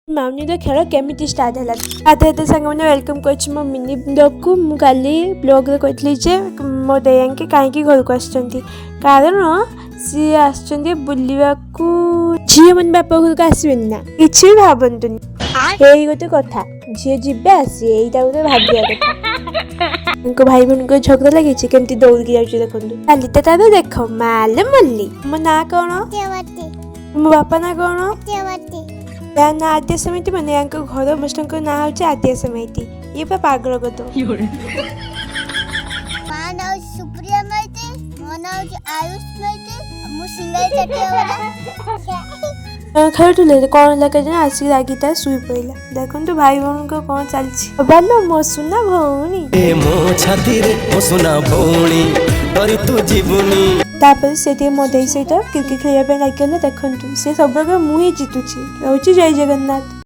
माउनी खेल केमी स्टार्ट है आधे सांग मैंने वेलकम कर मो मिनी ब्लॉग को मुझे ब्लॉग कहती मो दैया के कहीं घर को कारण सी बुलवा झी मैंने बापा घर को आसबे ना कि भावतुनि यही गोटे कथा झी जी आस यहीटा गोटे भाविया कथा भाई भौन को झगड़ा लगे केमती दौड़ी जाऊँ देखो खाली तो तार देख माले मल्ली मो ना कौन मो बापा ना कौन या ना आद्या समिति मैंने यहाँ घर समस्त ना हूँ आद्या समिति ये पागल कत खेलुले कौन लगे आसिक रागी शुई पड़ा देखो तो भाई भौन को कौन चलती भल मो सुना भौणी तापर से मो दे सहित क्रिकेट खेलने लगे देखु से सब मुझे जीतुची रोचे जय जगन्नाथ।